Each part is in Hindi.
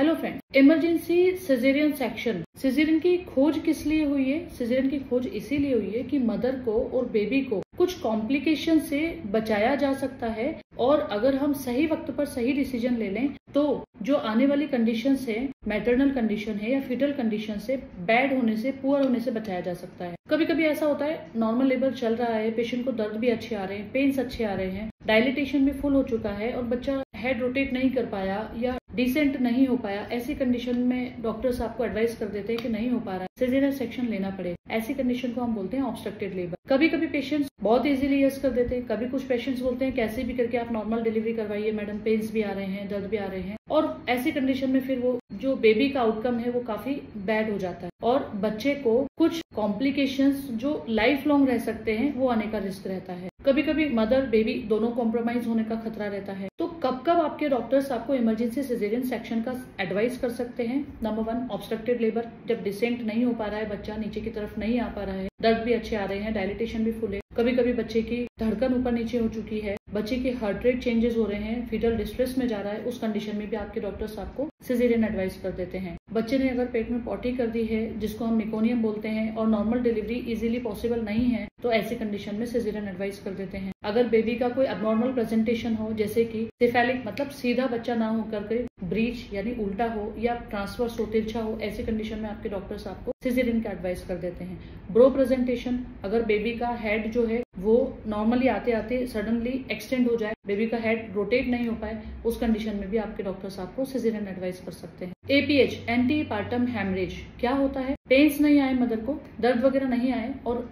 Hello friend, emergency caesarean section. Caesarean की खोज किस लिए हुई है? सिजेरियन की खोज इसीलिए हुई है कि मदर को और बेबी को कुछ कॉम्प्लिकेशन से बचाया जा सकता है, और अगर हम सही वक्त पर सही डिसीजन ले लें तो जो आने वाली कंडीशंस है, मैटरनल कंडीशन है या फीटल कंडीशन से, बैड होने से, पुअर होने से बचाया जा सकता है। कभी कभी ऐसा होता है, नॉर्मल लेबर चल रहा है, पेशेंट को दर्द भी अच्छे आ रहे हैं, पेन्स अच्छे आ रहे हैं, डायलिटेशन भी फुल हो चुका है और बच्चा हेड रोटेट नहीं कर पाया या डिसेंट नहीं हो पाया। ऐसी कंडीशन में डॉक्टर्स आपको एडवाइस कर देते हैं कि नहीं हो पा रहा है, सिजेरियन सेक्शन लेना पड़े। ऐसी कंडीशन को हम बोलते हैं ऑब्स्ट्रक्टेड लेबर। कभी कभी पेशेंट्स बहुत इजीली यस कर देते हैं, कभी कुछ पेशेंट्स बोलते हैं कैसे भी करके आप नॉर्मल डिलीवरी करवाइए मैडम, पेन्स भी आ रहे हैं, दर्द भी आ रहे हैं, और ऐसी कंडीशन में फिर वो जो बेबी का आउटकम है वो काफी बैड हो जाता है और बच्चे को कुछ कॉम्प्लिकेशंस जो लाइफ लॉन्ग रह सकते हैं वो आने का रिस्क रहता है। कभी कभी मदर बेबी दोनों कॉम्प्रोमाइज होने का खतरा रहता है। तो कब कब आपके डॉक्टर्स आपको इमरजेंसी सिजेरियन सेक्शन का एडवाइस कर सकते हैं? नंबर 1, ऑब्स्ट्रक्टेड लेबर, जब डिसेंट नहीं हो पा रहा है, बच्चा नीचे की तरफ नहीं आ पा रहा है, दर्द भी अच्छे आ रहे हैं, डायलिटेशन भी फुल है, कभी कभी बच्चे की धड़कन ऊपर नीचे हो चुकी है, बच्चे की हार्ट रेट चेंजेस हो रहे हैं, फीटल डिस्ट्रेस में जा रहा है, उस कंडीशन में भी आपके डॉक्टर्स आपको सिजेरियन एडवाइस कर देते हैं। बच्चे ने अगर पेट में पॉटी कर दी है, जिसको हम मेकोनियम बोलते हैं, और नॉर्मल डिलीवरी इजीली पॉसिबल नहीं है, तो ऐसी कंडीशन में सिजेरियन एडवाइस कर देते हैं। अगर बेबी का कोई अबनॉर्मल प्रेजेंटेशन हो, जैसे कि सिफेलिक मतलब सीधा बच्चा ना हो करके ब्रीच यानी उल्टा हो या ट्रांसवर्स हो, तिरछा हो, ऐसी कंडीशन में आपके डॉक्टर्स आपको सिजेरियन का एडवाइस कर देते हैं। ब्रो प्रेजेंटेशन, अगर बेबी का हेड जो है वो नॉर्मली आते आते सडनली एक्सटेंड हो जाए, बेबी का हेड रोटेट नहीं हो पाए, उस कंडीशन में भी आपके डॉक्टर्स आपको सिजेरियन एडवाइस कर सकते हैं। एपीएच, एंटी पार्टम हेमरेज, क्या होता है? पेन्स नहीं आए मदर को, दर्द वगैरह नहीं आए और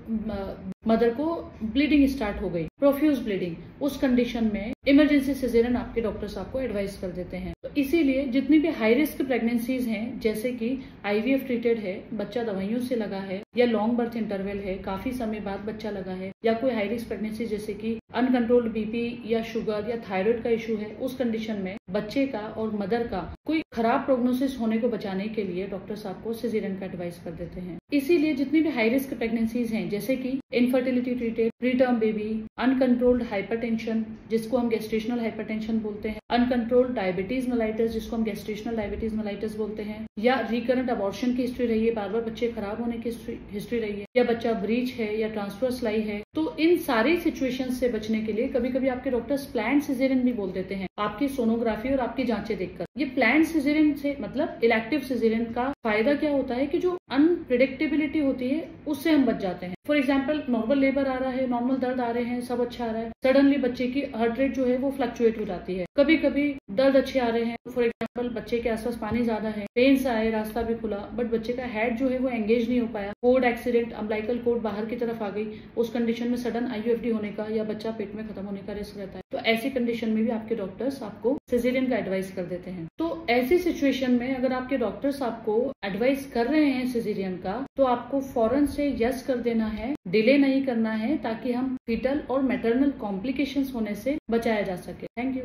मदर को ब्लीडिंग स्टार्ट हो गई, प्रोफ्यूज ब्लीडिंग, उस कंडीशन में इमरजेंसी सिजेरियन आपके डॉक्टर्स आपको एडवाइस कर देते हैं। तो इसीलिए जितनी भी हाई रिस्क प्रेगनेंसीज हैं, जैसे कि आईवीएफ ट्रीटेड है, बच्चा दवाइयों से लगा है, या लॉन्ग बर्थ इंटरवल है, काफी समय बाद बच्चा लगा है, या कोई हाई रिस्क प्रेगनेंसी जैसे कि अनकंट्रोल्ड बीपी या शुगर या थायराइड का इशू है, उस कंडीशन में बच्चे का और मदर का कोई खराब प्रोग्नोसिस होने को बचाने के लिए डॉक्टर्स आपको सिजेरियन का एडवाइस कर देते हैं। इसीलिए जितनी भी हाई रिस्क प्रेगनेंसीज हैं, जैसे कि infertility treated, preterm baby, uncontrolled hypertension जिसको हम गेस्टेशनल हाइपरटेंशन बोलते हैं, अनकंट्रोल्ड डायबिटीज मेलाइटस जिसको हम गेस्टेशनल डायबिटीज मेलाइटस बोलते हैं, या रिकरेंट अबॉर्शन की हिस्ट्री रही है, बार बार बच्चे खराब होने की हिस्ट्री रही है, या बच्चा ब्रीच है या ट्रांसवर्स लाई है, तो इन सारी सिचुएशन से बचने के लिए कभी कभी आपके डॉक्टर्स प्लान्ड सिजेरियन भी बोल देते हैं आपकी सोनोग्राफी और आपकी जांचें देखकर। ये प्लान्ड सिजेरियन से मतलब इलेक्टिव सिजेरियन का फायदा क्या होता है कि जो अनप्रिडिक्टेबिलिटी होती है उससे हम बच जाते हैं। फॉर एग्जाम्पल, नॉर्मल लेबर आ रहा है, नॉर्मल दर्द आ रहे हैं, सब अच्छा आ रहा है, सडनली बच्चे की हार्ट रेट जो है वो फ्लक्चुएट हो जाती है, कभी कभी दर्द अच्छे आ रहे हैं, फॉर एग्जाम्पल बच्चे के आसपास पानी ज्यादा है, पेन्स आए, रास्ता भी खुला, बट बच्चे का हेड जो है वो एंगेज नहीं हो पाया, कोड एक्सीडेंट, अम्बिलिकल कोड बाहर की तरफ आ गई, उस कंडीशन में सडन आईयूएफडी होने का या बच्चा पेट में खत्म होने का रिस्क रहता है। तो ऐसी कंडीशन में भी आपके डॉक्टर्स आपको सिजेरियन का एडवाइस कर देते हैं। तो ऐसी सिचुएशन में अगर आपके डॉक्टर्स आपको एडवाइस कर रहे हैं सिजेरियन का, तो आपको फौरन से यस कर देना है, डिले नहीं करना है, ताकि हम फीटल और मैटरनल कॉम्प्लिकेशंस होने से बचाया जा सके। Thank you.